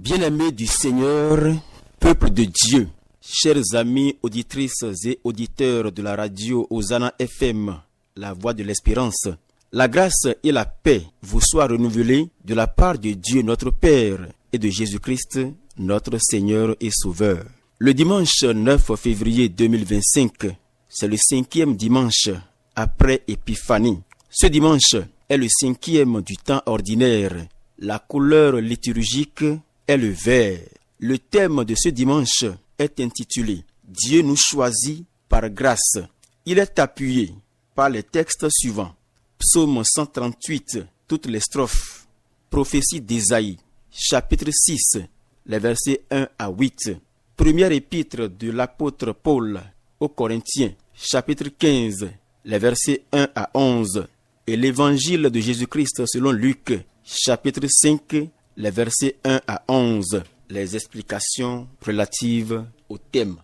Bien-aimés du Seigneur, peuple de Dieu, chers amis auditrices et auditeurs de la radio Hosanna FM, la voix de l'espérance, la grâce et la paix vous soient renouvelées de la part de Dieu notre Père et de Jésus-Christ, notre Seigneur et Sauveur. Le dimanche 9 février 2025, c'est le 5e dimanche après Épiphanie. Ce dimanche est le 5e du temps ordinaire. La couleur liturgique est le vert. Le thème de ce dimanche est intitulé « Dieu nous choisit par grâce ». Il est appuyé par les textes suivants. Psaume 138, toutes les strophes. Prophétie d'Ésaïe, chapitre 6, les versets 1 à 8. Première épître de l'apôtre Paul aux Corinthiens, chapitre 15, les versets 1 à 11. Et l'évangile de Jésus-Christ selon Luc, chapitre 5, les versets 1 à 11, les explications relatives au thème.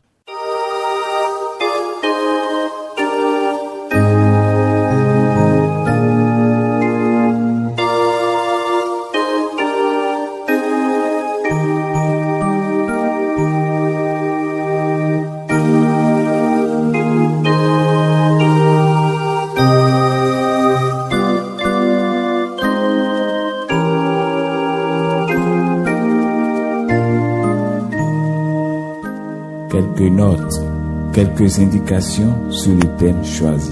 Quelques notes, quelques indications sur le thème choisi.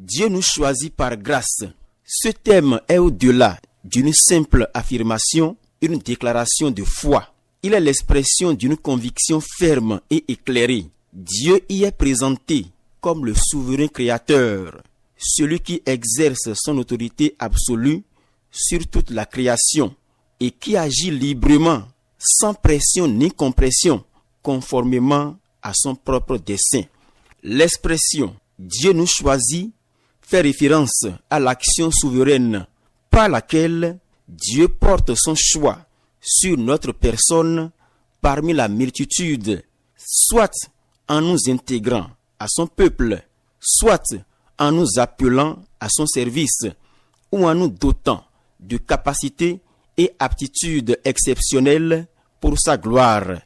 Dieu nous choisit par grâce. Ce thème est au-delà d'une simple affirmation, une déclaration de foi. Il est l'expression d'une conviction ferme et éclairée. Dieu y est présenté comme le souverain créateur, celui qui exerce son autorité absolue sur toute la création et qui agit librement, sans pression ni compression, conformément à son propre dessein. L'expression « Dieu nous choisit » fait référence à l'action souveraine par laquelle Dieu porte son choix sur notre personne parmi la multitude, soit en nous intégrant à son peuple, soit en nous appelant à son service, ou en nous dotant de capacités et aptitudes exceptionnelles pour sa gloire.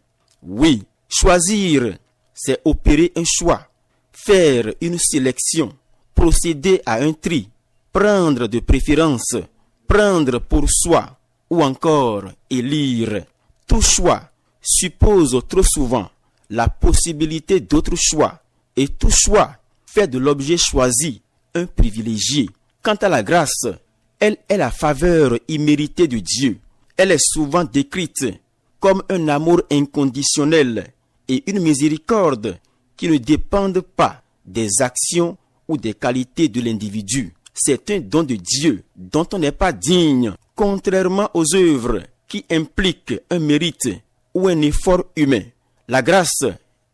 Oui, choisir, c'est opérer un choix, faire une sélection, procéder à un tri, prendre de préférence, prendre pour soi ou encore élire. Tout choix suppose trop souvent la possibilité d'autres choix et tout choix fait de l'objet choisi un privilégié. Quant à la grâce, elle est la faveur imméritée de Dieu. Elle est souvent décrite comme un amour inconditionnel et une miséricorde qui ne dépendent pas des actions ou des qualités de l'individu. C'est un don de Dieu dont on n'est pas digne, contrairement aux œuvres qui impliquent un mérite ou un effort humain. La grâce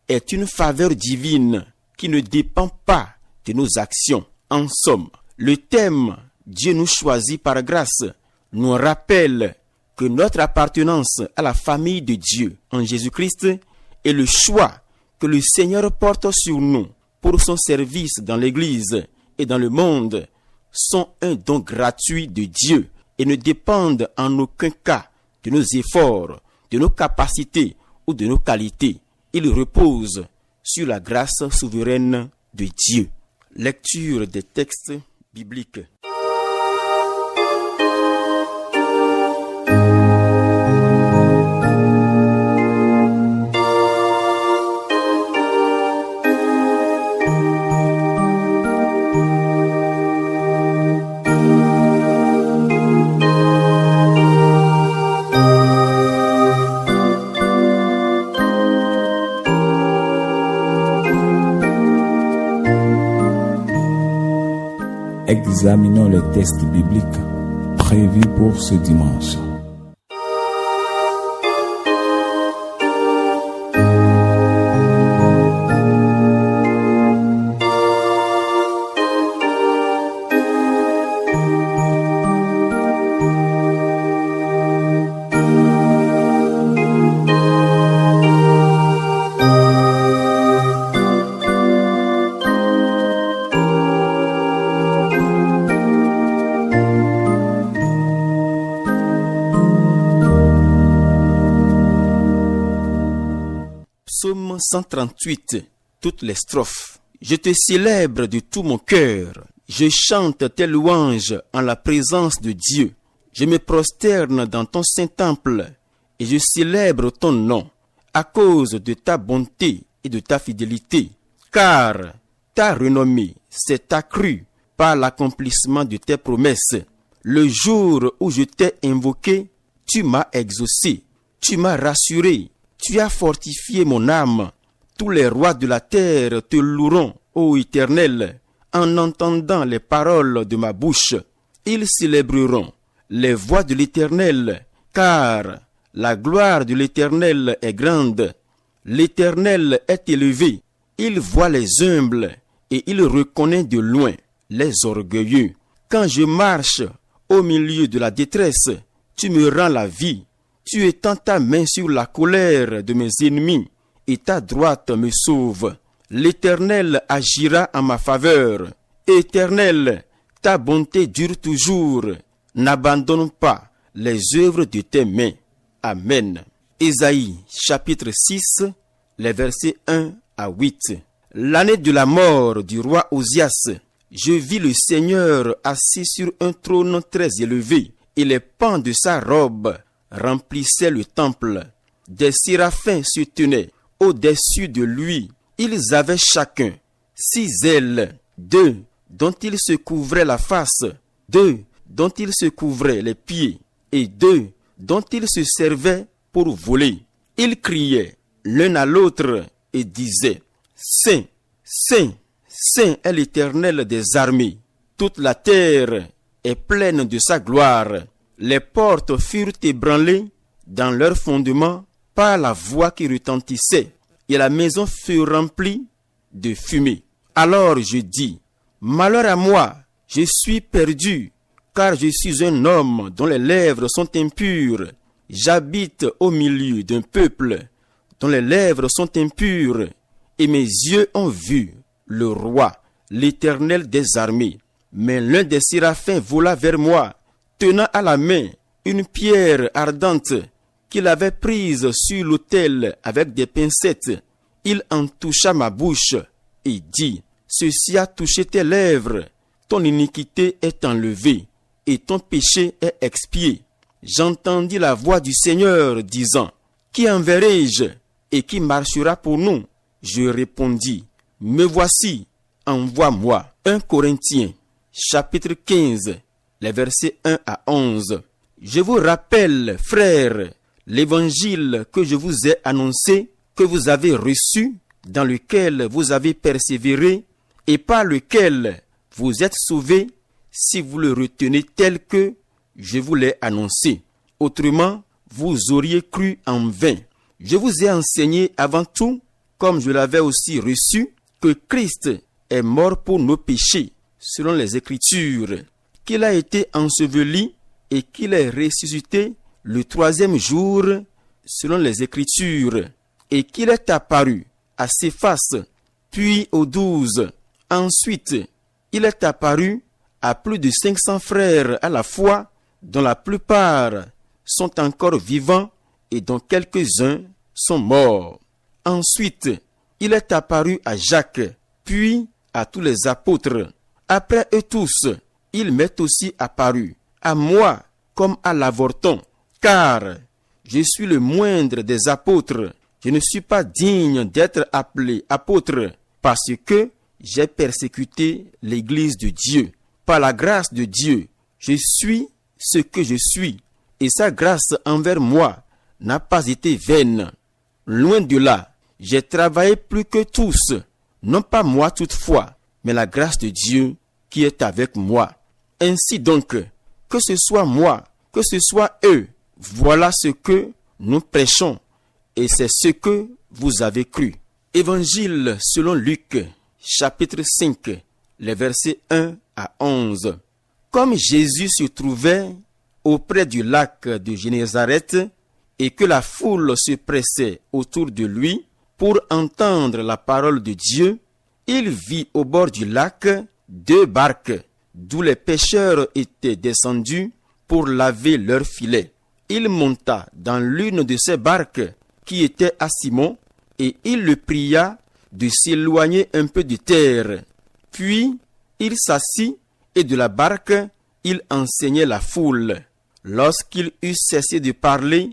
est une faveur divine qui ne dépend pas de nos actions. En somme, le thème « Dieu nous choisit par grâce » nous rappelle que notre appartenance à la famille de Dieu en Jésus-Christ est le choix que le Seigneur porte sur nous pour son service dans l'Église et dans le monde sont un don gratuit de Dieu et ne dépendent en aucun cas de nos efforts, de nos capacités ou de nos qualités. Ils reposent sur la grâce souveraine de Dieu. Lecture des textes bibliques. Examinons les textes bibliques. prévu pour ce dimanche. Psaume 138, toutes les strophes. Je te célèbre de tout mon cœur. Je chante tes louanges en la présence de Dieu. Je me prosterne dans ton saint temple et je célèbre ton nom à cause de ta bonté et de ta fidélité. Car ta renommée s'est accrue par l'accomplissement de tes promesses. Le jour où je t'ai invoqué, tu m'as exaucé, tu m'as rassuré. Tu as fortifié mon âme. Tous les rois de la terre te loueront, ô Éternel, en entendant les paroles de ma bouche. Ils célébreront les voies de l'Éternel, car la gloire de l'Éternel est grande. L'Éternel est élevé. Il voit les humbles et il reconnaît de loin les orgueilleux. Quand je marche au milieu de la détresse, tu me rends la vie. Tu étends ta main sur la colère de mes ennemis et ta droite me sauve. L'Éternel agira en ma faveur. Éternel, ta bonté dure toujours. N'abandonne pas les œuvres de tes mains. Amen. Ésaïe chapitre 6, les versets 1 à 8. L'année de la mort du roi Osias, je vis le Seigneur assis sur un trône très élevé et les pans de sa robe remplissaient le temple. Des séraphins se tenaient au-dessus de lui. Ils avaient chacun 6 ailes, 2 dont ils se couvraient la face, 2 dont ils se couvraient les pieds, et 2 dont ils se servaient pour voler. Ils criaient l'un à l'autre et disaient: Saint, Saint, Saint est l'Éternel des armées. Toute la terre est pleine de sa gloire. Les portes furent ébranlées dans leur fondement par la voix qui retentissait, et la maison fut remplie de fumée. Alors je dis: Malheur à moi, je suis perdu, car je suis un homme dont les lèvres sont impures. J'habite au milieu d'un peuple dont les lèvres sont impures, et mes yeux ont vu le roi, l'Éternel des armées. Mais l'un des séraphins vola vers moi, tenant à la main une pierre ardente qu'il avait prise sur l'autel avec des pincettes. Il en toucha ma bouche et dit: Ceci a touché tes lèvres, ton iniquité est enlevée et ton péché est expié. J'entendis la voix du Seigneur disant: Qui enverrai-je et qui marchera pour nous? Je répondis: Me voici, envoie-moi. 1 Corinthiens chapitre 15, les versets 1 à 11. Je vous rappelle, frères, l'évangile que je vous ai annoncé, que vous avez reçu, dans lequel vous avez persévéré, et par lequel vous êtes sauvés, si vous le retenez tel que je vous l'ai annoncé. Autrement, vous auriez cru en vain. Je vous ai enseigné avant tout, comme je l'avais aussi reçu, que Christ est mort pour nos péchés, selon les Écritures, qu'il a été enseveli et qu'il est ressuscité le 3e jour, selon les Écritures, et qu'il est apparu à Céphas, puis aux 12. Ensuite, il est apparu à plus de 500 frères à la fois, dont la plupart sont encore vivants et dont quelques-uns sont morts. Ensuite, il est apparu à Jacques, puis à tous les apôtres. Après eux tous, il m'est aussi apparu à moi comme à l'avorton, car je suis le moindre des apôtres. Je ne suis pas digne d'être appelé apôtre parce que j'ai persécuté l'Église de Dieu. Par la grâce de Dieu, je suis ce que je suis, et sa grâce envers moi n'a pas été vaine. Loin de là, j'ai travaillé plus que tous, non pas moi toutefois, mais la grâce de Dieu qui est avec moi. Ainsi donc, que ce soit moi, que ce soit eux, voilà ce que nous prêchons et c'est ce que vous avez cru. Évangile selon Luc, chapitre 5, les versets 1 à 11. Comme Jésus se trouvait auprès du lac de Génézareth et que la foule se pressait autour de lui pour entendre la parole de Dieu, il vit au bord du lac 2 barques d'où les pêcheurs étaient descendus pour laver leurs filets. Il monta dans l'une de ces barques qui était à Simon et il le pria de s'éloigner un peu de terre. Puis il s'assit et de la barque il enseignait la foule. Lorsqu'il eut cessé de parler,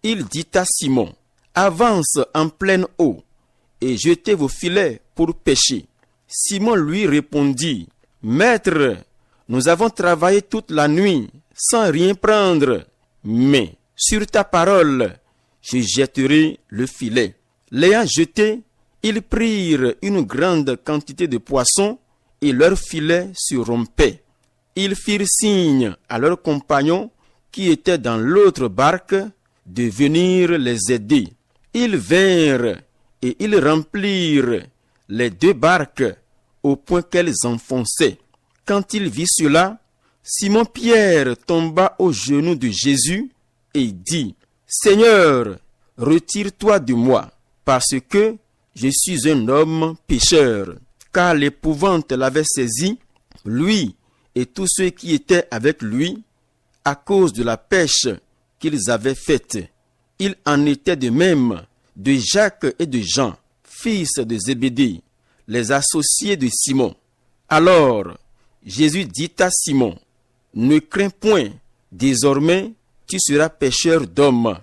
il dit à Simon, « Avance en pleine eau et jetez vos filets pour pêcher. » Simon lui répondit, « Maître, nous avons travaillé toute la nuit sans rien prendre, mais sur ta parole, je jetterai le filet. » L'ayant jeté, ils prirent une grande quantité de poissons et leur filet se rompait. Ils firent signe à leurs compagnons qui étaient dans l'autre barque de venir les aider. Ils vinrent et ils remplirent les 2 barques au point qu'elles enfonçaient. Quand il vit cela, Simon-Pierre tomba aux genoux de Jésus et dit, « Seigneur, retire-toi de moi, parce que je suis un homme pécheur. » Car l'épouvante l'avait saisi, lui et tous ceux qui étaient avec lui, à cause de la pêche qu'ils avaient faite. Il en était de même de Jacques et de Jean, fils de Zébédée, les associés de Simon. Alors, Jésus dit à Simon, « Ne crains point, désormais tu seras pêcheur d'hommes. »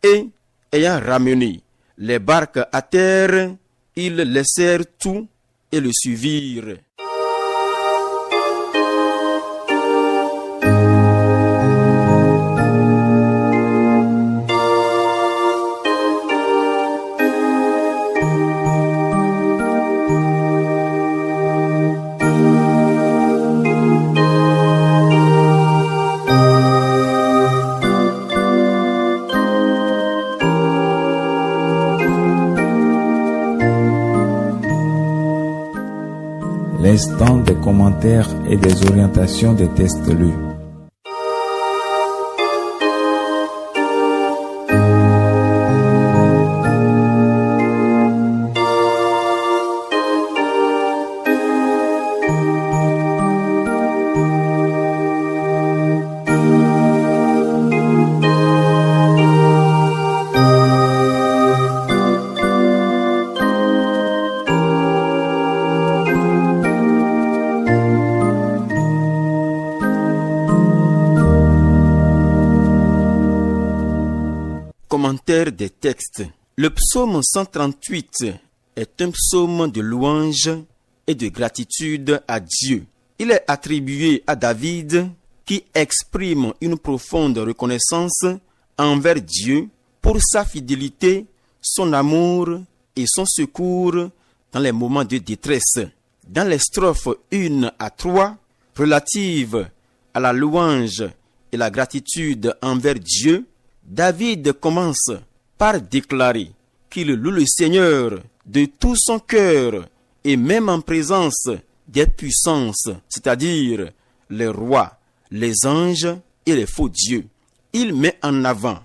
Et, ayant ramené les barques à terre, ils laissèrent tout et le suivirent. L'instant des commentaires et des orientations des textes lus. Commentaire des textes. Le psaume 138 est un psaume de louange et de gratitude à Dieu. Il est attribué à David qui exprime une profonde reconnaissance envers Dieu pour sa fidélité, son amour et son secours dans les moments de détresse. Dans les strophes 1 à 3, relatives à la louange et la gratitude envers Dieu, David commence par déclarer qu'il loue le Seigneur de tout son cœur et même en présence des puissances, c'est-à-dire les rois, les anges et les faux dieux. Il met en avant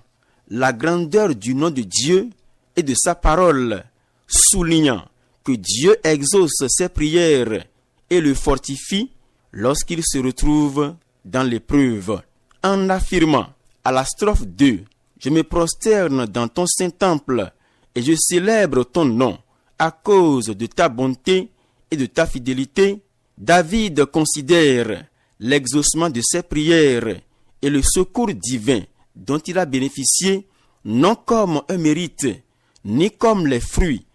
la grandeur du nom de Dieu et de sa parole, soulignant que Dieu exauce ses prières et le fortifie lorsqu'il se retrouve dans l'épreuve. En affirmant à la strophe 2, « Je me prosterne dans ton saint temple et je célèbre ton nom à cause de ta bonté et de ta fidélité », David considère l'exaucement de ses prières et le secours divin dont il a bénéficié non comme un mérite, ni comme les fruits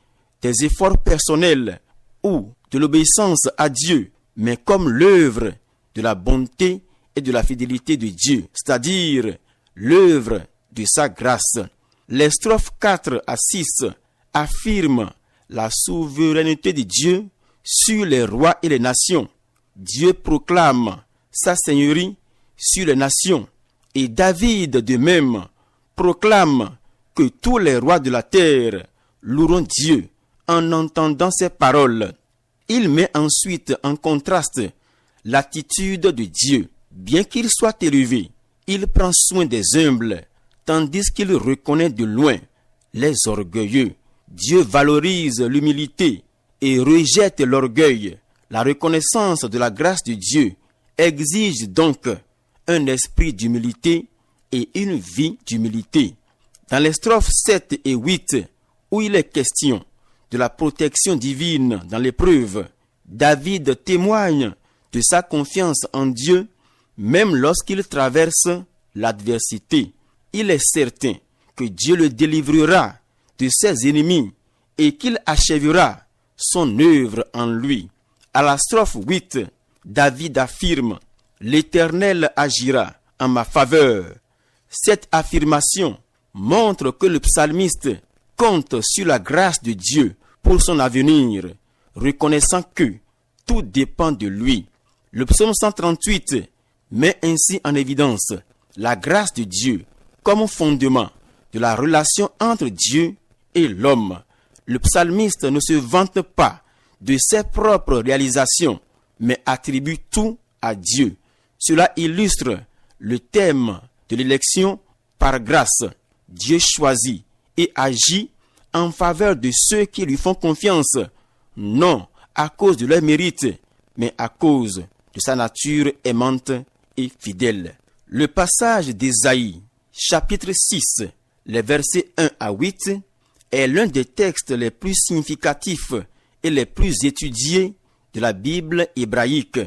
des efforts personnels ou de l'obéissance à Dieu, mais comme l'œuvre de la bonté et de la fidélité de Dieu, c'est-à-dire l'œuvre de sa grâce. Les strophes 4 à 6 affirment la souveraineté de Dieu sur les rois et les nations. Dieu proclame sa seigneurie sur les nations, et David de même proclame que tous les rois de la terre loueront Dieu en entendant ces paroles. Il met ensuite en contraste l'attitude de Dieu. Bien qu'il soit élevé, il prend soin des humbles, tandis qu'il reconnaît de loin les orgueilleux. Dieu valorise l'humilité et rejette l'orgueil. La reconnaissance de la grâce de Dieu exige donc un esprit d'humilité et une vie d'humilité. Dans les strophes 7 et 8, où il est question de la protection divine dans l'épreuve, David témoigne de sa confiance en Dieu même lorsqu'il traverse l'adversité. Il est certain que Dieu le délivrera de ses ennemis et qu'il achèvera son œuvre en lui. À la strophe 8, David affirme « L'Éternel agira en ma faveur ». Cette affirmation montre que le psalmiste compte sur la grâce de Dieu pour son avenir, reconnaissant que tout dépend de lui. Le psaume 138 met ainsi en évidence la grâce de Dieu comme fondement de la relation entre Dieu et l'homme. Le psalmiste ne se vante pas de ses propres réalisations, mais attribue tout à Dieu. Cela illustre le thème de l'élection par grâce. Dieu choisit et agit en faveur de ceux qui lui font confiance, non à cause de leur mérite, mais à cause de sa nature aimante et fidèle. Le passage d'Ésaïe, chapitre 6, les versets 1 à 8, est l'un des textes les plus significatifs et les plus étudiés de la Bible hébraïque.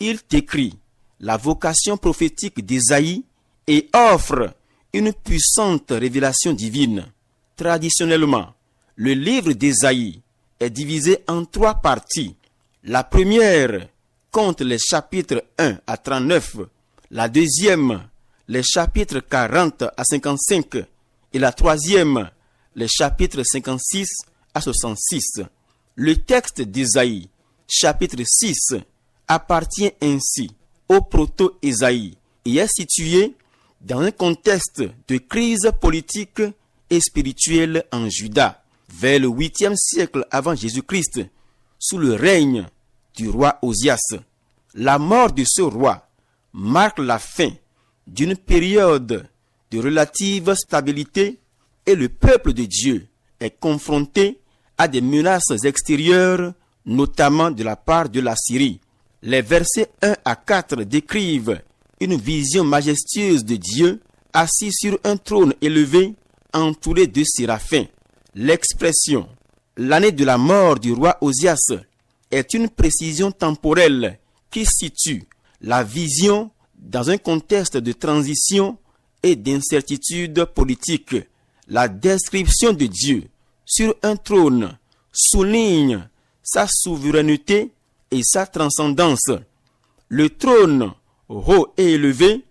Il décrit la vocation prophétique d'Ésaïe et offre une puissante révélation divine. Traditionnellement, le livre d'Ésaïe est divisé en 3 parties. La première compte les chapitres 1 à 39, la deuxième, les chapitres 40 à 55, et la troisième, les chapitres 56 à 66. Le texte d'Ésaïe, chapitre 6, appartient ainsi au proto-Ésaïe et est situé dans un contexte de crise politique et spirituelle en Juda, vers le 8e siècle avant Jésus-Christ, sous le règne du roi Osias. La mort de ce roi marque la fin d'une période de relative stabilité et le peuple de Dieu est confronté à des menaces extérieures, notamment de la part de la Syrie. Les versets 1 à 4 décrivent une vision majestueuse de Dieu assis sur un trône élevé, entouré de séraphins. L'expression « l'année de la mort du roi Osias » est une précision temporelle qui situe la vision dans un contexte de transition et d'incertitude politique. La description de Dieu sur un trône souligne sa souveraineté et sa transcendance. Le trône haut et élevé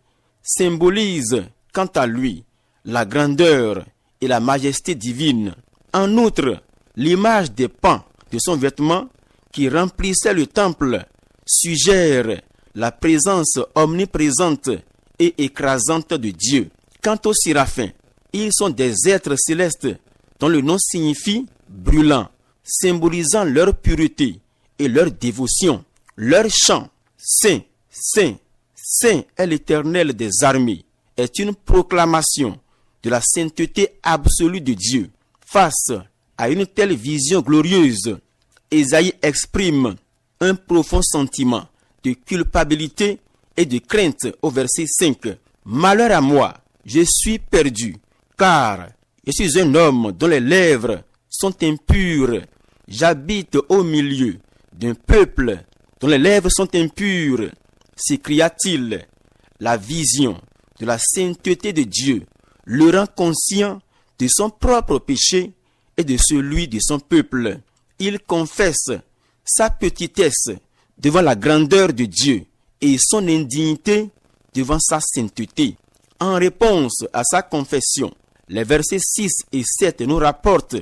symbolise quant à lui la grandeur et la majesté divine. En outre, l'image des pans de son vêtement qui remplissait le temple suggère la présence omniprésente et écrasante de Dieu. Quant aux séraphins, ils sont des êtres célestes dont le nom signifie brûlant, symbolisant leur pureté et leur dévotion. Leur chant « Saint, Saint, Saint est l'Éternel des armées » est une proclamation de la sainteté absolue de Dieu. Face à une telle vision glorieuse, Ésaïe exprime un profond sentiment de culpabilité et de crainte au verset 5. « Malheur à moi, je suis perdu, car je suis un homme dont les lèvres sont impures. J'habite au milieu d'un peuple dont les lèvres sont impures. » s'écria-t-il. La vision de la sainteté de Dieu le rend conscient de son propre péché et de celui de son peuple. Il confesse sa petitesse devant la grandeur de Dieu et son indignité devant sa sainteté. En réponse à sa confession, les versets 6 et 7 nous rapportent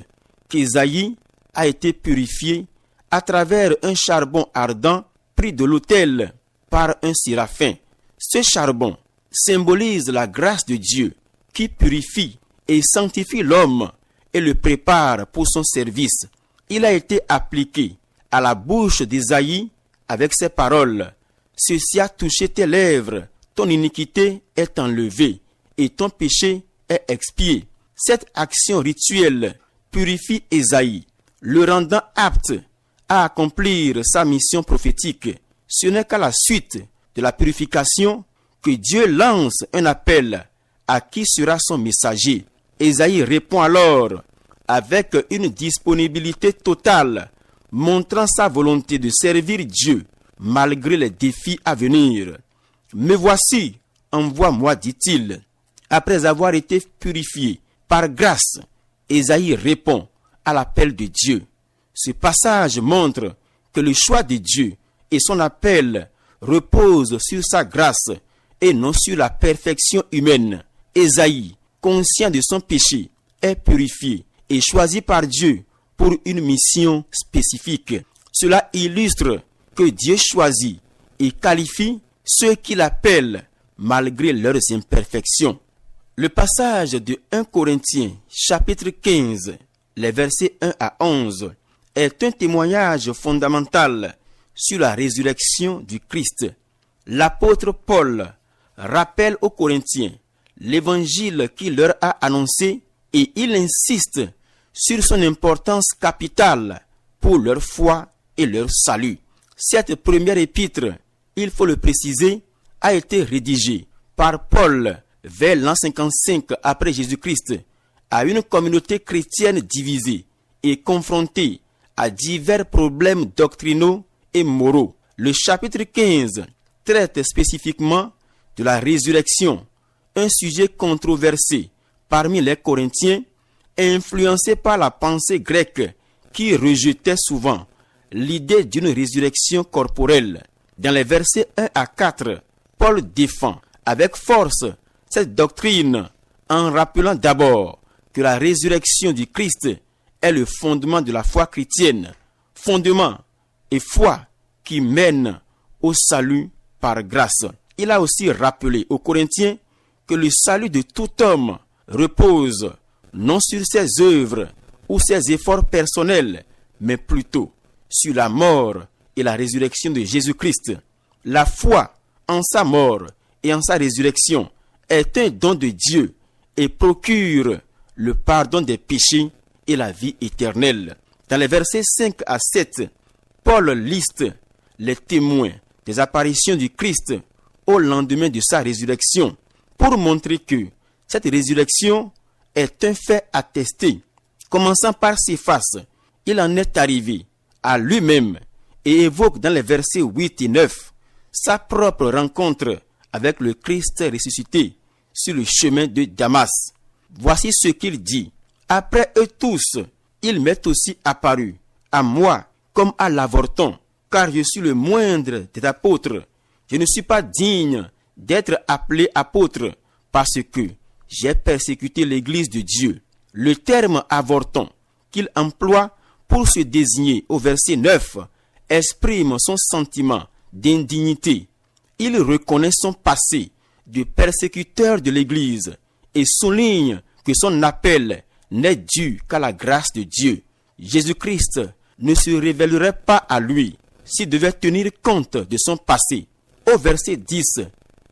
qu'Ésaïe a été purifié à travers un charbon ardent pris de l'autel par un séraphin. Ce charbon symbolise la grâce de Dieu qui purifie et sanctifie l'homme et le prépare pour son service. Il a été appliqué à la bouche d'Ésaïe avec ces paroles. Ceci a touché tes lèvres, ton iniquité est enlevée et ton péché est expié. Cette action rituelle purifie Ésaïe, le rendant apte à accomplir sa mission prophétique. Ce n'est qu'à la suite de la purification que Dieu lance un appel à qui sera son messager. Ésaïe répond alors avec une disponibilité totale, montrant sa volonté de servir Dieu malgré les défis à venir. « Me voici, envoie-moi, dit-il. » Après avoir été purifié par grâce, Ésaïe répond à l'appel de Dieu. Ce passage montre que le choix de Dieu et son appel reposent sur sa grâce et non sur la perfection humaine. Ésaïe, conscient de son péché, est purifié et choisi par Dieu pour une mission spécifique. Cela illustre que Dieu choisit et qualifie ceux qu'il appelle malgré leurs imperfections. Le passage de 1 Corinthiens chapitre 15, les versets 1 à 11, est un témoignage fondamental sur la résurrection du Christ. L'apôtre Paul rappelle aux Corinthiens l'évangile qu'il leur a annoncé et il insiste sur son importance capitale pour leur foi et leur salut. Cette première épître, il faut le préciser, a été rédigée par Paul vers l'an 55 après Jésus-Christ à une communauté chrétienne divisée et confrontée à divers problèmes doctrinaux et moraux. Le chapitre 15 traite spécifiquement de la résurrection, un sujet controversé parmi les Corinthiens, influencé par la pensée grecque qui rejetait souvent l'idée d'une résurrection corporelle. Dans les versets 1 à 4, Paul défend avec force cette doctrine en rappelant d'abord que la résurrection du Christ est le fondement de la foi chrétienne, fondement et foi qui mène au salut par grâce. Il a aussi rappelé aux Corinthiens que le salut de tout homme repose non sur ses œuvres ou ses efforts personnels, mais plutôt sur la mort et la résurrection de Jésus-Christ. La foi en sa mort et en sa résurrection est un don de Dieu et procure le pardon des péchés et la vie éternelle. Dans les versets 5 à 7, Paul liste les témoins des apparitions du Christ au lendemain de sa résurrection pour montrer que cette résurrection est un fait attesté. Commençant par Céphas, il en est arrivé à lui-même et évoque dans les versets 8 et 9 sa propre rencontre avec le Christ ressuscité sur le chemin de Damas. Voici ce qu'il dit. Après eux tous, il m'est aussi apparu, à moi comme à l'avorton, car je suis le moindre des apôtres. Je ne suis pas digne d'être appelé apôtre parce que j'ai persécuté l'église de Dieu. Le terme avorton qu'il emploie pour se désigner au verset 9 exprime son sentiment d'indignité. Il reconnaît son passé de persécuteur de l'église et souligne que son appel n'est dû qu'à la grâce de Dieu. Jésus-Christ ne se révélerait pas à lui s'il devait tenir compte de son passé. Au verset 10,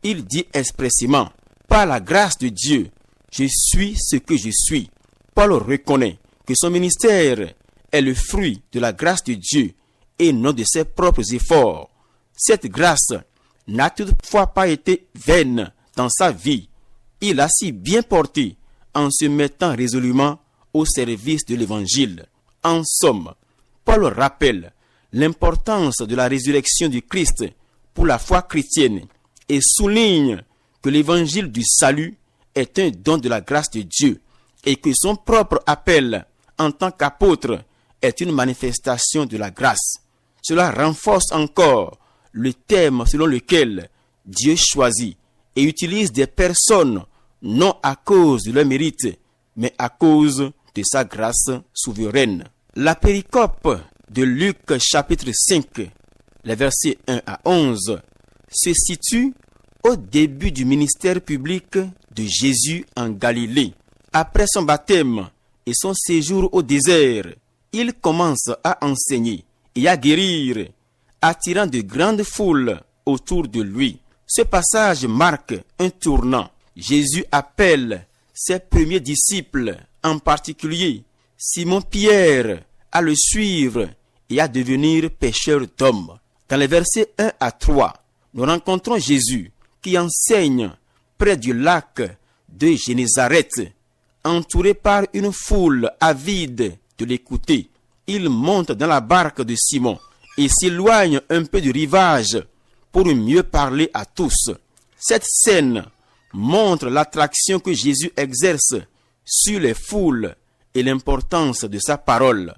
il dit expressément, « Par la grâce de Dieu, je suis ce que je suis. » Paul reconnaît que son ministère est le fruit de la grâce de Dieu et non de ses propres efforts. Cette grâce n'a toutefois pas été vaine dans sa vie. Il a si bien porté en se mettant résolument au service de l'Évangile. En somme, Paul rappelle l'importance de la résurrection du Christ pour la foi chrétienne et souligne que l'Évangile du salut est un don de la grâce de Dieu et que son propre appel en tant qu'apôtre est une manifestation de la grâce. Cela renforce encore le thème selon lequel Dieu choisit et utilise des personnes non à cause de leur mérite, mais à cause de sa grâce souveraine. La péricope de Luc chapitre 5, les versets 1 à 11, se situe au début du ministère public de Jésus en Galilée. Après son baptême et son séjour au désert, il commence à enseigner et à guérir, attirant de grandes foules autour de lui. Ce passage marque un tournant. Jésus appelle ses premiers disciples, en particulier Simon-Pierre, à le suivre et à devenir pêcheur d'hommes. Dans les versets 1 à 3, nous rencontrons Jésus qui enseigne près du lac de Génézareth, entouré par une foule avide de l'écouter. Il monte dans la barque de Simon et s'éloigne un peu du rivage pour mieux parler à tous. Cette scène montre l'attraction que Jésus exerce sur les foules et l'importance de sa parole.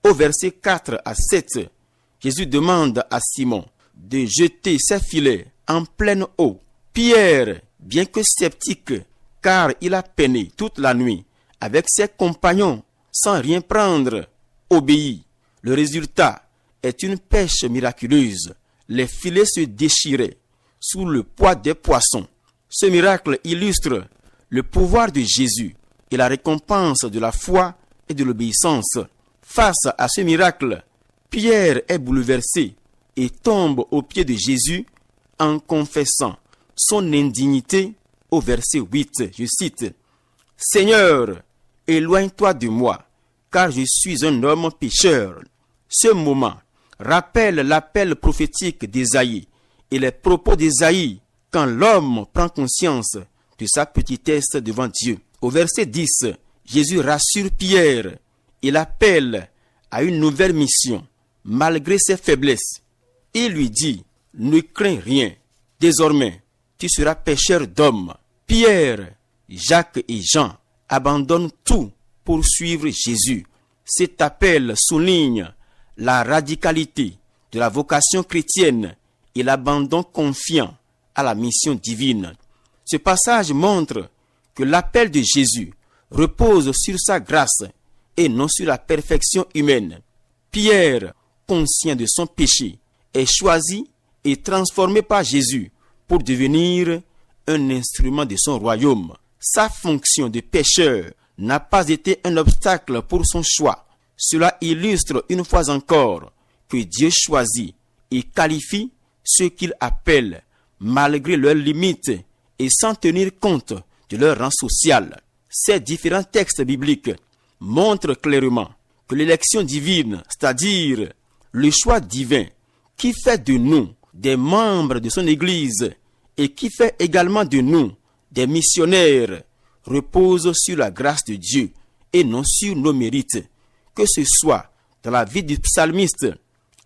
Au verset 4 à 7, Jésus demande à Simon de jeter ses filets en pleine eau. Pierre, bien que sceptique, car il a peiné toute la nuit avec ses compagnons sans rien prendre, obéit. Le résultat est une pêche miraculeuse. Les filets se déchiraient sous le poids des poissons. Ce miracle illustre le pouvoir de Jésus et la récompense de la foi et de l'obéissance. Face à ce miracle, Pierre est bouleversé et tombe aux pieds de Jésus en confessant son indignité au verset 8. Je cite: « Seigneur, éloigne-toi de moi, car je suis un homme pécheur. » Ce moment rappelle l'appel prophétique d'Ésaïe et les propos d'Ésaïe quand l'homme prend conscience de sa petitesse devant Dieu. Au verset 10, Jésus rassure Pierre et l'appelle à une nouvelle mission, malgré ses faiblesses. Il lui dit: « Ne crains rien, désormais tu seras pêcheur d'hommes. » Pierre, Jacques et Jean abandonnent tout pour suivre Jésus. Cet appel souligne la radicalité de la vocation chrétienne et l'abandon confiant à la mission divine. Ce passage montre que l'appel de Jésus repose sur sa grâce et non sur la perfection humaine. Pierre, conscient de son péché, est choisi et transformé par Jésus pour devenir un instrument de son royaume. Sa fonction de pécheur n'a pas été un obstacle pour son choix. Cela illustre une fois encore que Dieu choisit et qualifie ceux qu'il appelle malgré leurs limites et sans tenir compte de leur rang social. Ces différents textes bibliques montrent clairement que l'élection divine, c'est-à-dire le choix divin qui fait de nous des membres de son Église et qui fait également de nous des missionnaires, repose sur la grâce de Dieu et non sur nos mérites. Que ce soit dans la vie du psalmiste,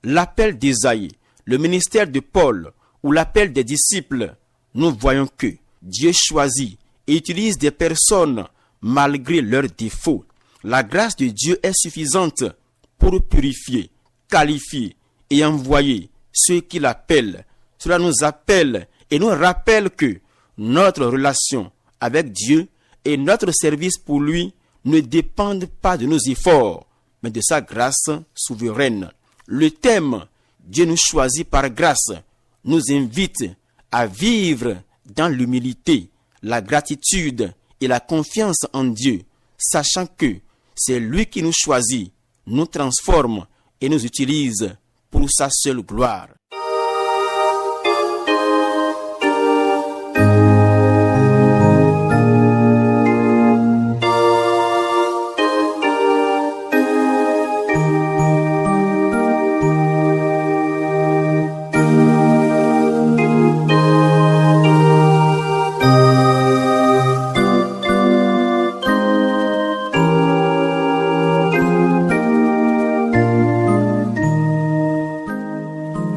l'appel d'Ésaïe, le ministère de Paul ou l'appel des disciples, nous voyons que Dieu choisit et utilise des personnes malgré leurs défauts. La grâce de Dieu est suffisante pour purifier, qualifier et envoyer ceux qu'il appelle. Cela nous appelle et nous rappelle que notre relation avec Dieu et notre service pour lui ne dépendent pas de nos efforts, mais de sa grâce souveraine. Le thème « Dieu nous choisit par grâce » nous invite à vivre dans l'humilité, la gratitude et la confiance en Dieu, sachant que c'est lui qui nous choisit, nous transforme et nous utilise pour sa seule gloire.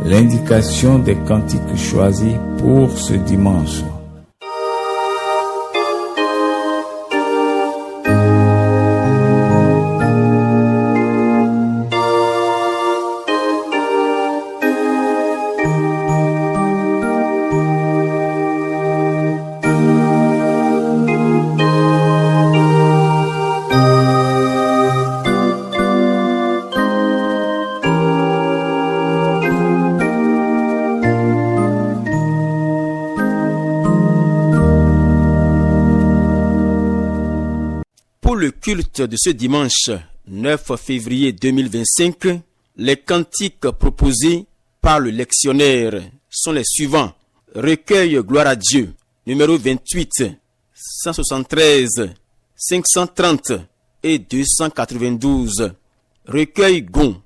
L'indication des cantiques choisis pour ce dimanche. Pour le culte de ce dimanche 9 février 2025, les cantiques proposés par le lectionnaire sont les suivants. Recueil Gloire à Dieu, numéro 28, 173, 530 et 292. Recueil Gon,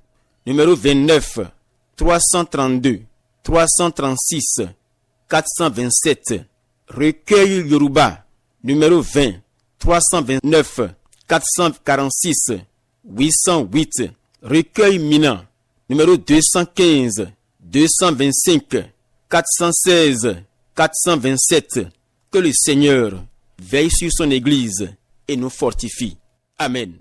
numéro 29, 332, 336, 427. Recueil Yoruba, numéro 20, 329, 446, 808. Recueil Mina, numéro 215, 225, 416, 427. Que le Seigneur veille sur son Église et nous fortifie. Amen.